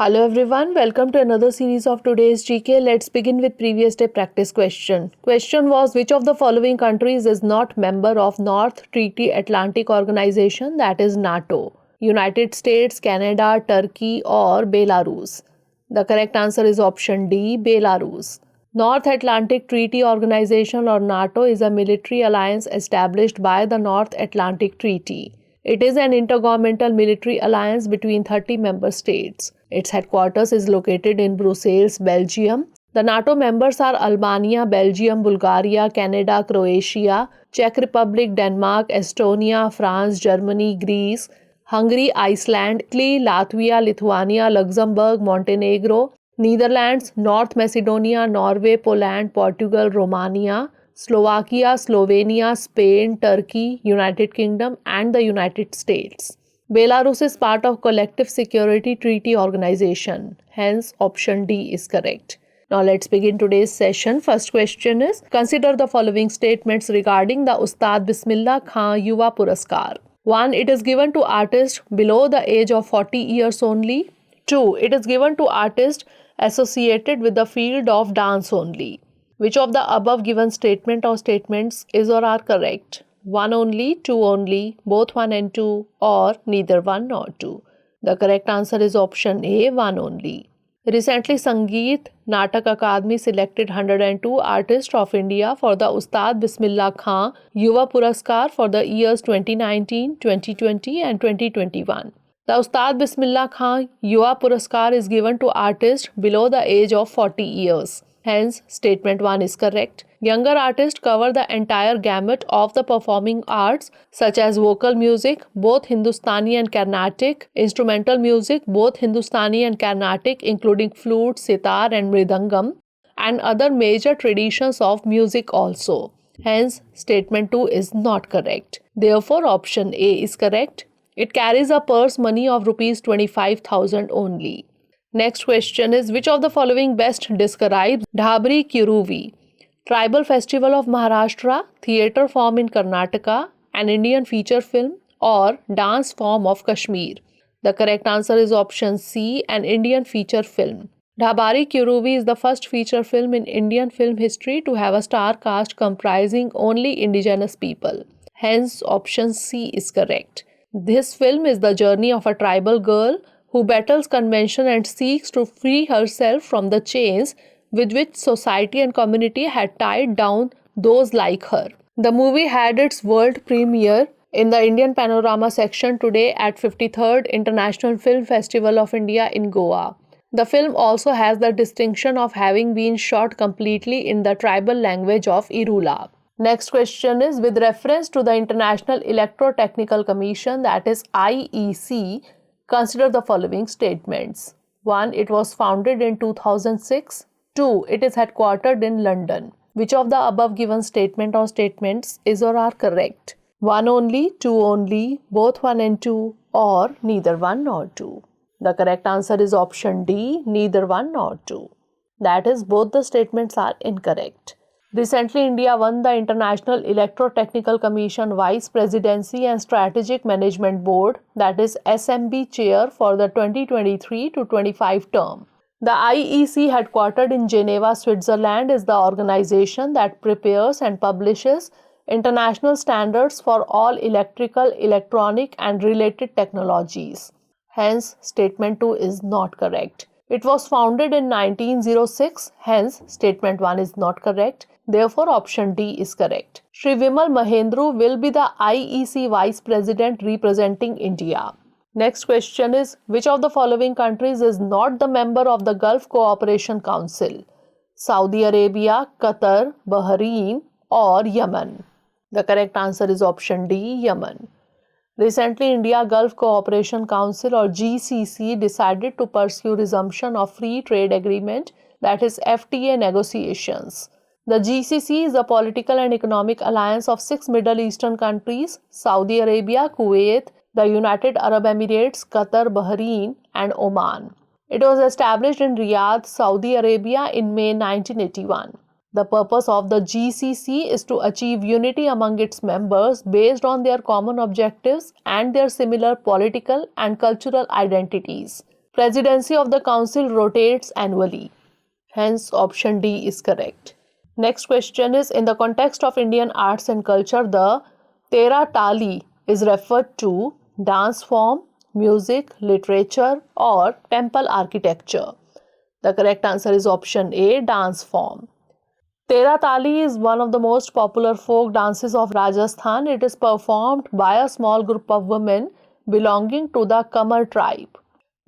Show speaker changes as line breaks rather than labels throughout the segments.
Hello everyone, welcome to another series of today's GK. Let's begin with previous day practice question. Question was, which of the following countries is not member of North Treaty Atlantic Organization, that is NATO? United States, Canada, Turkey or Belarus? The correct answer is option D, Belarus. North Atlantic Treaty Organization or NATO is a military alliance established by the North Atlantic Treaty. It is an intergovernmental military alliance between 30 member states. Its headquarters is located in Brussels, Belgium. The NATO members are Albania, Belgium, Bulgaria, Canada, Croatia, Czech Republic, Denmark, Estonia, France, Germany, Greece, Hungary, Iceland, Italy, Latvia, Lithuania, Luxembourg, Montenegro, Netherlands, North Macedonia, Norway, Poland, Portugal, Romania, Slovakia, Slovenia, Spain, Turkey, United Kingdom and the United States. Belarus is part of Collective Security Treaty Organization. Hence, option D is correct. Now let's begin today's session. First question is, consider the following statements regarding the Ustad Bismillah Khan Yuva Puraskar. 1. It is given to artists below the age of 40 years only. 2. It is given to artists associated with the field of dance only. Which of the above given statement or statements is or are correct? 1 only, 2 only, both 1 and 2 or neither 1 nor 2. The correct answer is option A, 1 only. Recently, Sangeet Natak Akademi selected 102 artists of India for the Ustad Bismillah Khan Yuva Puraskar for the years 2019, 2020 and 2021. The Ustad Bismillah Khan Yuva Puraskar is given to artists below the age of 40 years. Hence, statement 1 is correct. Younger artists cover the entire gamut of the performing arts such as vocal music, both Hindustani and Carnatic, instrumental music, both Hindustani and Carnatic including flute, sitar and mridangam, and other major traditions of music also. Hence, statement 2 is not correct. Therefore, option A is correct. It carries a purse money of rupees 25,000 only. Next question is, which of the following best describes Dhabari Quruvi, tribal festival of Maharashtra, theatre form in Karnataka, an Indian feature film or dance form of Kashmir? The correct answer is option C, an Indian feature film. Dhabari Quruvi is the first feature film in Indian film history to have a star cast comprising only indigenous people. Hence, option C is correct. This film is the journey of a tribal girl who battles convention and seeks to free herself from the chains with which society and community had tied down those like her. The movie had its world premiere in the Indian Panorama section today at 53rd International Film Festival of India in Goa. The film also has the distinction of having been shot completely in the tribal language of Irula. Next question is, with reference to the International Electrotechnical Commission, that is IEC, consider the following statements. 1. It was founded in 2006. 2. It is headquartered in London. Which of the above given statement or statements is or are correct? 1 only, 2 only, both 1 and 2 or neither 1 nor 2. The correct answer is option D, neither 1 nor 2. That is, both the statements are incorrect. Recently, India won the International Electrotechnical Commission Vice Presidency and Strategic Management Board, that is SMB chair for the 2023 to 25 term. The IEC, headquartered in Geneva, Switzerland, is the organization that prepares and publishes international standards for all electrical, electronic and related technologies. Hence, statement 2 is not correct. It was founded in 1906. Hence, statement 1 is not correct. Therefore, option D is correct. Shri Vimal Mahendru will be the IEC Vice President representing India. Next question is, which of the following countries is not the member of the Gulf Cooperation Council? Saudi Arabia, Qatar, Bahrain or Yemen? The correct answer is option D, Yemen. Recently, India Gulf Cooperation Council or GCC decided to pursue resumption of free trade agreement, that is FTA negotiations. The GCC is a political and economic alliance of 6 Middle Eastern countries: Saudi Arabia, Kuwait, the United Arab Emirates, Qatar, Bahrain and Oman. It was established in Riyadh, Saudi Arabia in May 1981. The purpose of the GCC is to achieve unity among its members based on their common objectives and their similar political and cultural identities. Presidency of the council rotates annually. Hence, option D is correct. Next question is, in the context of Indian arts and culture, the Tera Tali is referred to dance form, music, literature, or temple architecture. The correct answer is option A, dance form. Tera Tali is one of the most popular folk dances of Rajasthan. It is performed by a small group of women belonging to the 𝐾𝐫𝐤 tribe.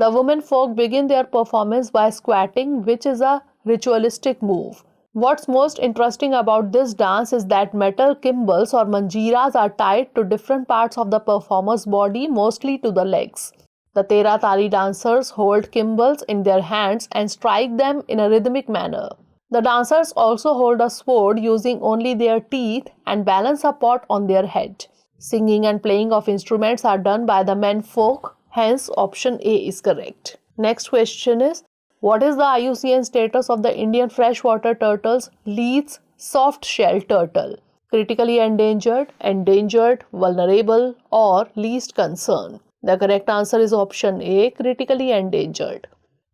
The women folk begin their performance by squatting, which is a ritualistic move. What's most interesting about this dance is that metal cymbals or manjiras are tied to different parts of the performer's body, mostly to the legs. The Tera Tali dancers hold cymbals in their hands and strike them in a rhythmic manner. The dancers also hold a sword using only their teeth and balance a pot on their head. Singing and playing of instruments are done by the men folk, hence option A is correct. Next question is, what is the IUCN status of the Indian freshwater turtles Leith's soft-shell turtle? Critically endangered, endangered, vulnerable, or least concern? The correct answer is option A, critically endangered.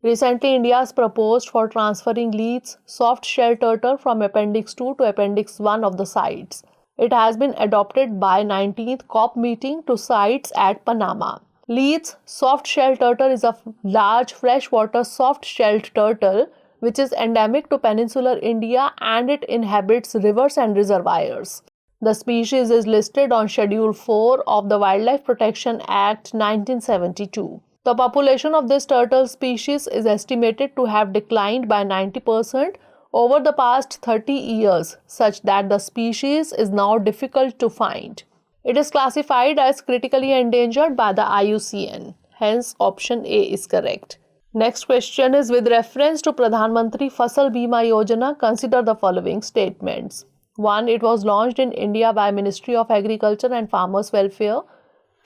Recently, India has proposed for transferring Leith's soft-shell turtle from Appendix 2 to Appendix 1 of the CITES. It has been adopted by 19th COP meeting to CITES at Panama. Leith's soft-shell turtle is a large freshwater soft-shelled turtle which is endemic to peninsular India and it inhabits rivers and reservoirs. The species is listed on Schedule 4 of the Wildlife Protection Act 1972. The population of this turtle species is estimated to have declined by 90% over the past 30 years, such that the species is now difficult to find. It is classified as critically endangered by the IUCN. Hence, option A is correct. Next question is, with reference to Pradhan Mantri Fasal Bima Yojna, consider the following statements. 1. It was launched in India by Ministry of Agriculture and Farmers Welfare.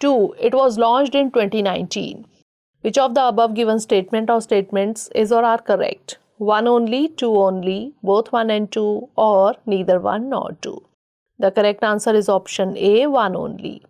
2. It was launched in 2019. Which of the above given statement or statements is or are correct? 1 only, 2 only, both 1 and 2, or neither 1 nor 2. The correct answer is option A, 1 only.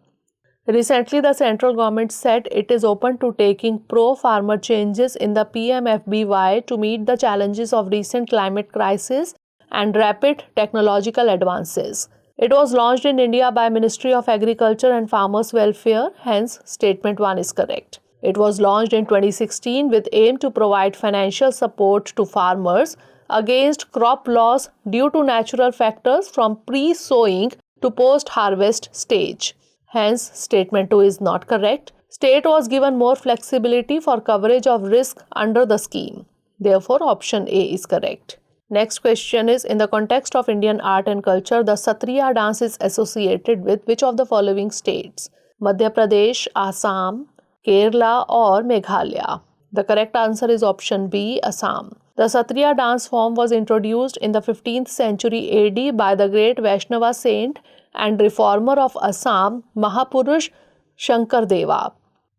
Recently, the central government said it is open to taking pro-farmer changes in the PMFBY to meet the challenges of recent climate crisis and rapid technological advances. It was launched in India by Ministry of Agriculture and Farmers Welfare, hence statement 1 is correct. It was launched in 2016 with aim to provide financial support to farmers against crop loss due to natural factors from pre-sowing to post-harvest stage. Hence, statement 2 is not correct. State was given more flexibility for coverage of risk under the scheme. Therefore, option A is correct. Next question is, in the context of Indian art and culture, the Sattriya dance is associated with which of the following states? Madhya Pradesh, Assam, Kerala, or Meghalaya? The correct answer is option B, Assam. The Sattriya dance form was introduced in the 15th century AD by the great Vaishnava saint and reformer of Assam, Mahapurush Shankardeva.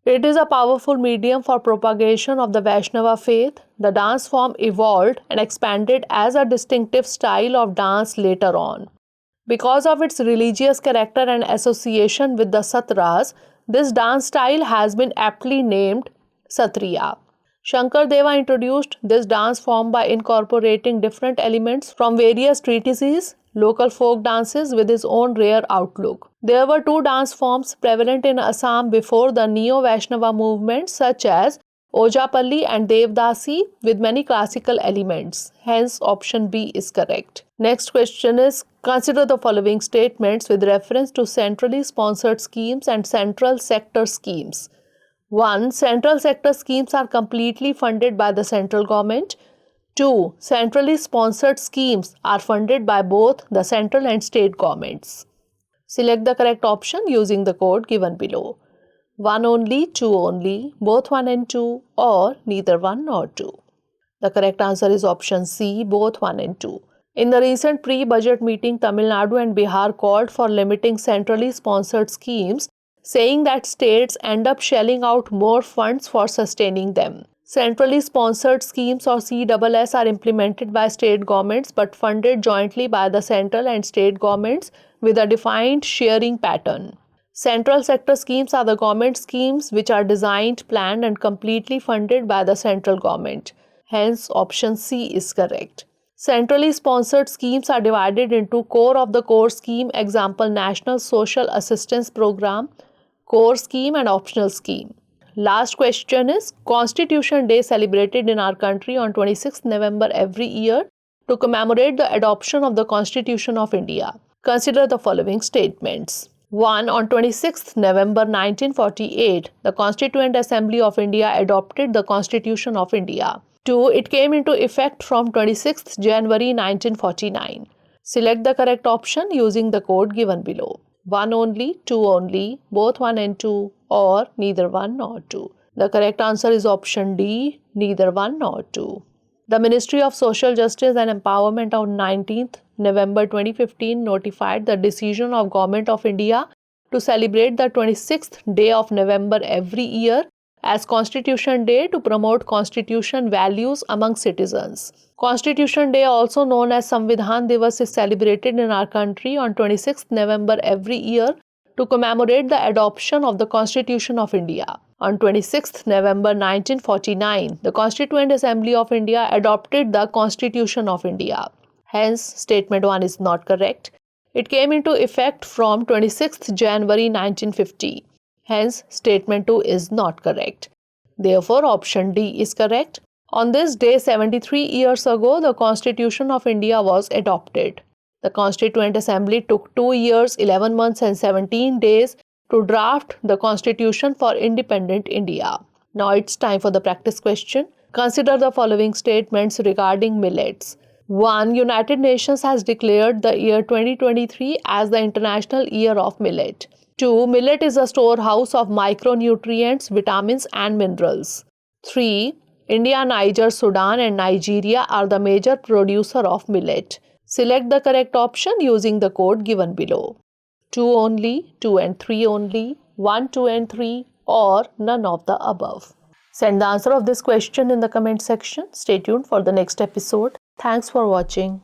It is a powerful medium for propagation of the Vaishnava faith. The dance form evolved and expanded as a distinctive style of dance later on. Because of its religious character and association with the Satras, this dance style has been aptly named Sattriya. Shankardeva introduced this dance form by incorporating different elements from various treatises, local folk dances with his own rare outlook. There were two dance forms prevalent in Assam before the Neo-Vaishnava movement, such as Ojapalli and Devdasi, with many classical elements. Hence, option B is correct. Next question is, consider the following statements with reference to centrally sponsored schemes and central sector schemes. 1. Central sector schemes are completely funded by the central government. 2. Centrally sponsored schemes are funded by both the central and state governments. Select the correct option using the code given below. 1 only, 2 only, both 1 and 2, or neither 1 nor 2. The correct answer is option C, both 1 and 2. In the recent pre-budget meeting, Tamil Nadu and Bihar called for limiting centrally sponsored schemes, saying that states end up shelling out more funds for sustaining them. Centrally sponsored schemes or CSS are implemented by state governments but funded jointly by the central and state governments with a defined sharing pattern. Central sector schemes are the government schemes which are designed, planned and completely funded by the central government. Hence, option C is correct. Centrally sponsored schemes are divided into core of the core scheme, example National Social Assistance Program, core scheme and optional scheme. Last question is, Constitution Day celebrated in our country on 26th November every year to commemorate the adoption of the Constitution of India. Consider the following statements. 1. On 26th November 1948, the Constituent Assembly of India adopted the Constitution of India. 2. It came into effect from 26th January 1949. Select the correct option using the code given below. 1 only, 2 only, both 1 and 2, or neither 1 nor 2. The correct answer is option D, neither 1 nor 2. The Ministry of Social Justice and Empowerment on 19th November 2015 notified the decision of Government of India to celebrate the 26th day of November every year as Constitution Day to promote constitution values among citizens. Constitution Day, also known as Samvidhan Divas, is celebrated in our country on 26th November every year to commemorate the adoption of the Constitution of India. On 26th November 1949, the Constituent Assembly of India adopted the Constitution of India. Hence, statement 1 is not correct. It came into effect from 26th January 1950. Hence, statement 2 is not correct. Therefore, option D is correct. On this day, 73 years ago, the Constitution of India was adopted. The Constituent Assembly took 2 years, 11 months and 17 days to draft the Constitution for independent India. Now it's time for the practice question. Consider the following statements regarding millets. 1. United Nations has declared the year 2023 as the International Year of Millet. 2. Millet is a storehouse of micronutrients, vitamins and minerals. 3. India, Niger, Sudan and Nigeria are the major producer of millet. Select the correct option using the code given below. 2 only, 2 and 3 only, 1, 2 and 3 or none of the above. Send the answer of this question in the comment section. Stay tuned for the next episode. Thanks for watching.